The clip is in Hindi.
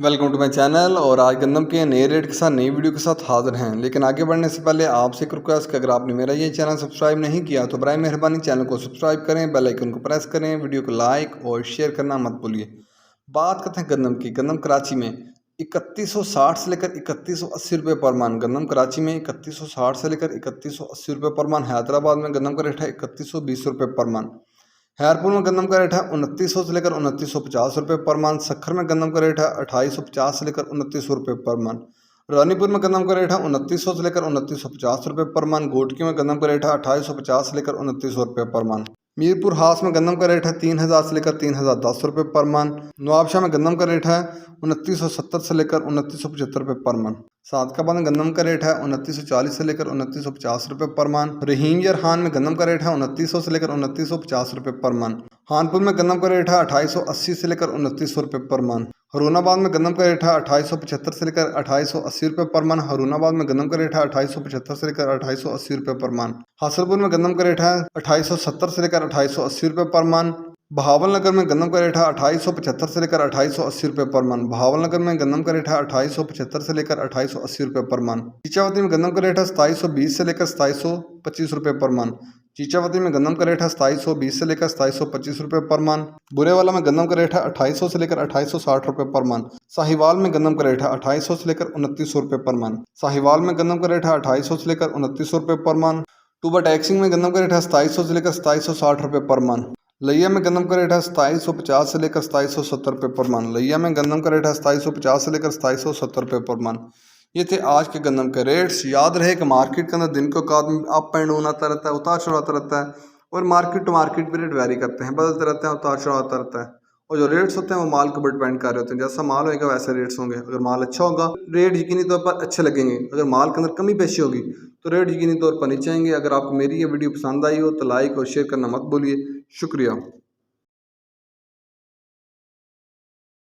Welcome to my channel. और आज गंदम के नए रेट के साथ नई वीडियो के साथ हाजिर हैं। लेकिन आगे बढ़ने से पहले आपसे एक रिक्वेस्ट कि अगर आपने मेरा ये चैनल सब्सक्राइब नहीं किया तो बराए मेहरबानी चैनल को सब्सक्राइब करें, बेल आइकन को प्रेस करें, वीडियो को लाइक और शेयर करना मत भूलिए। बात करते हैं गंदम की। गंदम कराची में 3160 से लेकर 3180 रुपये पर मन। गंदम कराची में 3160 से लेकर 3180 रुपये पर मन। हैदराबाद में गंदम का रेट है 3120 रुपये पर मन। हयारपुर में गंदम का रेट है 2900 से लेकर 2950 रुपये पर मन। सखर में गंदम का रेट है 2850 से लेकर 2900 रुपये पर मन। रानीपुर में गंदम का रेट है 2900 से लेकर 2950 रुपये पर मन। गोटकी में गंदम का रेट है 2850 से लेकर 2900 रुपये पर मन। मीरपुर हास में गंदम का रेट है 3000 से लेकर 3010 रुपये पर मन। नवाबशाह में गंदम का रेट है 2970 से लेकर 2975 रुपये पर मन। सादकाबाद में गंदम का रेट है 2940 से लेकर 2950 रुपये पर मन। रहीम यरहान में गंदम का रेट है 2900 से लेकर 2950 रुपये पर मन। हानपुर में गंदम का रेट है 2880 से लेकर 2900 रुपये पर मन। हरूनाबाद में गंदम का रेट है 2875 से लेकर 2880 रुपये पर मन। हरूनाबाद में गंदम का रेट है 2875 से लेकर 2880 रुपये पर मन। हासलपुर में गंदम का रेट है 2870 से लेकर 2880 रुपये पर मन। बहावल नगर में गंदम का रेट है 2875 से लेकर 2880 रुपये पर मन। बहावल नगर में गंदम का रेट है 2875 से लेकर 2880 रुपये पर मन। चीचावती में गंदम का रेट है 2720 से लेकर 2725 रुपये पर मन। चीचावती में गंदम का रेट है 2720 से लेकर 2725 रुपये पर मन। बुरेवाला में गंदम का रेट है 2800 से लेकर 2860 रुपये पर मन। साहिवाल में गंदम का रेट है 2800 से लेकर 2900 रुपये पर मन। साहिवाल में गंदम का रेट है 2800 से लेकर 2900 रुपये पर मन। टूबा टैक्सिंग में गंदम का रेट है 2700 से लेकर 2760 रुपये पर मन। लिया में गंदम का रेट है 2750 से लेकर 2770 रुपये पर मन। लिया में गंदम का रेट है 2750 से लेकर 2770 रुपये पर मन। ये थे आज के गंदम के रेट्स। याद रहे कि मार्केट के अंदर दिन को अप एंड डाउन आता रहता है, उतार चढ़ाव आता रहता है, और मार्केट टू मार्केट भी रेट वेरी करते हैं, बदलते रहते हैं, उतार चढ़ाव आता रहता है। और जो रेट्स होते हैं वो माल के ऊपर डिपेंड कर रहे होते हैं। जैसा माल होगा वैसे रेट्स होंगे। अगर माल अच्छा होगा रेट यकीनी तौर पर अच्छे लगेंगे। अगर माल के अंदर कमी पेशी होगी तो रेट यकीनी तौर पर नीचे आएंगे। अगर आपको मेरी ये वीडियो पसंद आई हो तो लाइक और शेयर करना मत भूलिए। शुक्रिया।